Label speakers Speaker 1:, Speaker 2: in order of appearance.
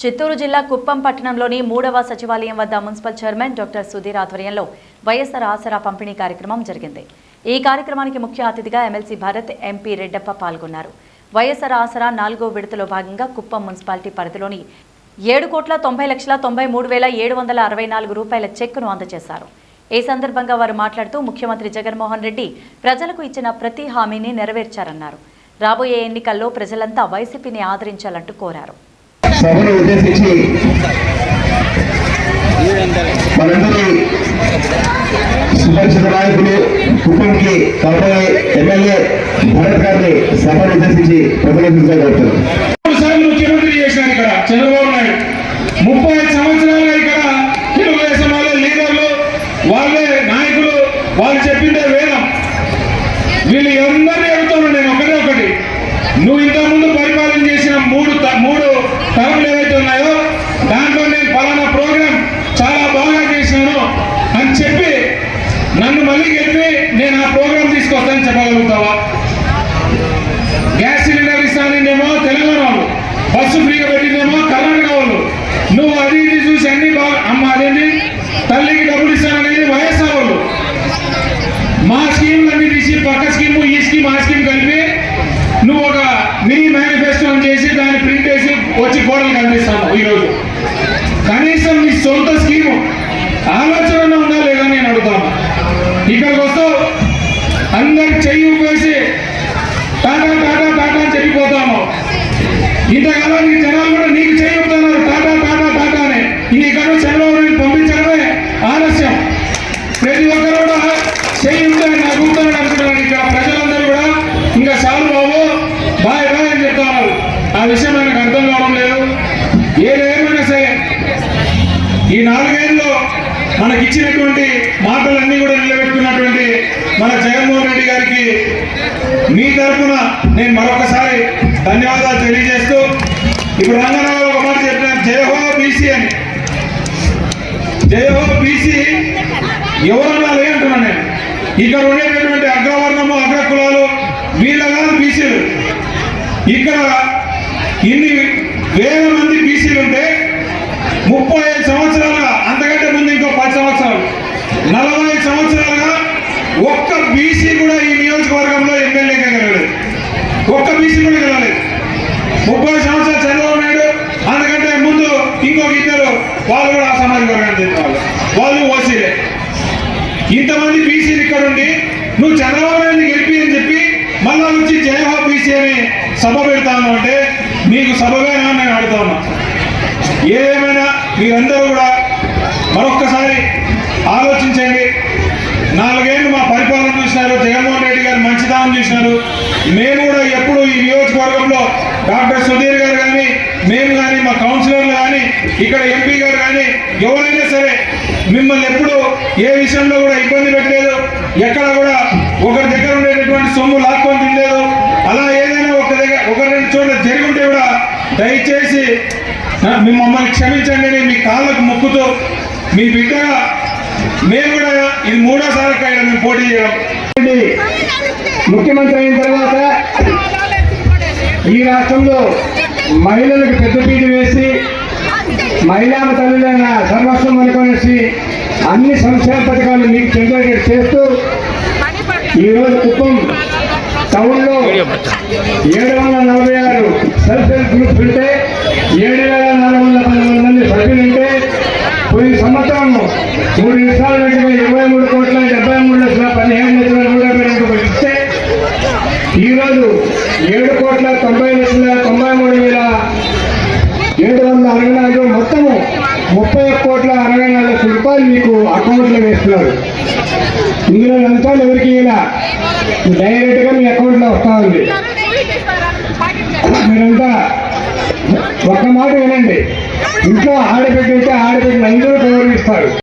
Speaker 1: చిత్తూరు జిల్లా కుప్పం పట్టణంలోని 3వ సచివాలయం వద్ద మున్సిపల్ చైర్మన్ డాక్టర్ సుధీర్ ఆధ్వర్యంలో వైఎస్ఆర్ ఆసరా పంపిణీ కార్యక్రమం జరిగింది. ఈ కార్యక్రమానికి ముఖ్య అతిథిగా ఎమ్మెల్సీ భరత్, ఎంపీ రెడ్డప్ప పాల్గొన్నారు. వైఎస్ఆర్ ఆసరా 4వ విడతలో భాగంగా కుప్పం మున్సిపాలిటీ పరిధిలోని 7,90,93,764 రూపాయల చెక్కును అందజేశారు. ఈ సందర్భంగా వారు మాట్లాడుతూ ముఖ్యమంత్రి జగన్మోహన్ రెడ్డి ప్రజలకు ఇచ్చిన ప్రతి హామీని నెరవేర్చారన్నారు. రాబోయే ఎన్నికల్లో ప్రజలంతా వైసీపీని ఆదరించాలంటూ కోరారు.
Speaker 2: సభను ఉద్దేశించి మనందరి సుపరిచిత నాయకులు కుప్పంకి కాబోయే ఎమ్మెల్యే భరత్ గారిని సభను ఉద్దేశించి ప్రజలు
Speaker 3: ముఖ్యమంత్రి చేశారు. ఇక్కడ చంద్రబాబు నాయుడు 35 సంవత్సరాలుగా ఇక్కడ తెలుగుదేశం వాళ్ళే లీడర్లు, వాళ్ళే నాయకులు, వాళ్ళు చెప్పిందే వేదం. వీళ్ళు అందరినీ అడుగుతాను నేను ఒకటి, నువ్వు ఇంతకుముందు పరిపాలన చేసిన మూడు తరములు ఏవైతే ఉన్నాయో దాంట్లో నేను పలానా ప్రోగ్రాం చాలా బాగా చేసినాను అని చెప్పి నన్ను మళ్ళీ గెలిపి నేను ఆ ప్రోగ్రాం తీసుకొస్తానని చెప్పగలుగుతావా? గ్యాస్ సిలిండర్ ఇస్తానేమో తెలంగాణ వాళ్ళు, బస్సు ఫ్రీగా పెట్టిందేమో కర్ణాటక వాళ్ళు, నువ్వు అది ఇది చూసి అన్ని బాగా అమ్మ అదేంటి తల్లికి డబ్బులు ఇస్తాననేది వైఎస్ఆర్ వాళ్ళు. మా స్కీమ్లన్నీ తీసి పక్క స్కీము ఈ స్కీమ్ ఆ స్కీమ్ కలిపి నువ్వు ఒక మినీ మేనిఫెస్టో చేసి దాన్ని ప్రింట్ చేసి వచ్చి గోడలు కనిపిస్తాను. ఈరోజు కనీసం నీ సొంత స్కీము ఆలోచన ఉందా లేదా నేను అడుగుతాను. ఇక్కడికి వస్తూ అందరికి చెయ్యి వేసి టాటా టాటా టాటా అని చెప్పిపోతాను. ఇంతకాలానికి జనాలు కూడా నీకు చెయ్యి ఊపుతున్నారు టాటా టాటా టాటా అని. ఇక్కడ చంద్రబాబు నాయుడు పంపించడమే ఆలస్యం. ప్రతి ఒక్కరు కూడా చెయ్యి ఉంటే నాకు ఊపుతున్నాడు అనుకుంటున్నాను. ఇక్కడ ప్రజలందరూ కూడా ఇంకా చాలు బాబు బాయ్ బాయ్ అని చెప్తున్నారు. ఆ విషయం నాకు అర్థం కావడం లేదు. ఏదేమైనా సరే ఈ 4 ఏళ్ళలో మనకిచ్చినటువంటి మాటలన్నీ కూడా నిలబెట్టుకున్నటువంటి మన జగన్మోహన్ రెడ్డి గారికి మీ తరఫున నేను మరొకసారి ధన్యవాదాలు తెలియజేస్తూ, ఇప్పుడు రంగనాథ్ ఒక మాట చెప్పినాను, జయహో బీసీ అని. జయహో బీసీ ఎవరన్నా అంటున్నాను నేను. ఇక్కడ ఉండేటటువంటి అగ్రవర్ణము అగ్రకులాలు వీళ్ళ కాదు బీసీలు. ఇక్కడ ఇన్ని వేల మంది బీసీలు ఉంటే 35 సంవత్సరాలుగా, అంతకంటే ముందు ఇంకో 10 సంవత్సరాలు, 45 సంవత్సరాలుగా ఒక్క బీసీ కూడా ఈ నియోజకవర్గంలో ఎమ్మెల్యేగా గెలవలేదు. ఒక్క బీసీ కూడా గెలవలేదు. 30 సంవత్సరాలు చంద్రబాబు నాయుడు, అంతకంటే ముందు ఇంకొక ఇద్దరు వాళ్ళు కూడా ఆ సామాజిక వర్గానికి చెందిన వాళ్ళు ఓసీలే. ఇంతమంది బీసీలు ఇక్కడ ఉండి నువ్వు చంద్రబాబు నాయుడు గెలిపి అని చెప్పి మళ్ళా వచ్చి జయహో బీసీ అని సభ పెడతాను అంటే మీకు సభవేనా నేను అడుగుతా ఉన్నా. ఏదేమైనా మీరందరూ కూడా మరొక్కసారి ఆలోచించండి. 4 ఏళ్ళు మా పరిపాలన చూసినారు, జగన్మోహన్ రెడ్డి గారు మంచితనం చూసినారు. మేము కూడా ఎప్పుడు ఈ నియోజకవర్గంలో డాక్టర్ సుధీర్ గారు కానీ, మేము కానీ, మా కౌన్సిలర్లు కానీ, ఇక్కడ ఎంపీ గారు కానీ ఎవరైనా సరే మిమ్మల్ని ఎప్పుడు ఏ విషయంలో కూడా ఇబ్బంది పెట్టలేదు. ఎక్కడ కూడా ఒకరి దగ్గర ఉండేటటువంటి సొమ్ము లాక్కొని తినలేదు. అలా ఏదైనా ఒక 2 చోట్ల జరుగుంటే కూడా దయచేసి మమ్మల్ని క్షమించండి అని మీ కాళ్ళకు మొక్కుతూ మీ బిడ్డగా మేము కూడా ఇది 3వసారి మేము పోటీ చేయడం.
Speaker 2: ముఖ్యమంత్రి అయిన తర్వాత ఈ రాష్ట్రంలో మహిళలకు పెద్దపీట వేసి మహిళా తల్లులైన సర్వస్వం అనుకునేసి అన్ని సంక్షేమ పథకాలు మీకు చెందగట్టు చేస్తూ ఈరోజు కుప్పం టౌన్లో 746 సెల్ఫ్ హెల్ప్ గ్రూప్స్ ఉంటే 7,411 మంది సభ్యులుంటే పోయిన సంవత్సరం 3 నిమిషాల 23,73,15,152 ఇస్తే ఈరోజు 7,90,93,764 మొత్తము 31,64,00,000 రూపాయలు మీకు అకౌంట్లో వేస్తున్నారు. ఇందులో లంచాలు ఎవరికి ఇలా డైరెక్ట్గా మీ అకౌంట్లో వస్తూ ఉంది. మీరంతా ఒక్క మాట వినండి, ఇంట్లో ఆడబిడ్డ ఉంటే ఆడబిడ్డను అందరూ గౌరవిస్తారు.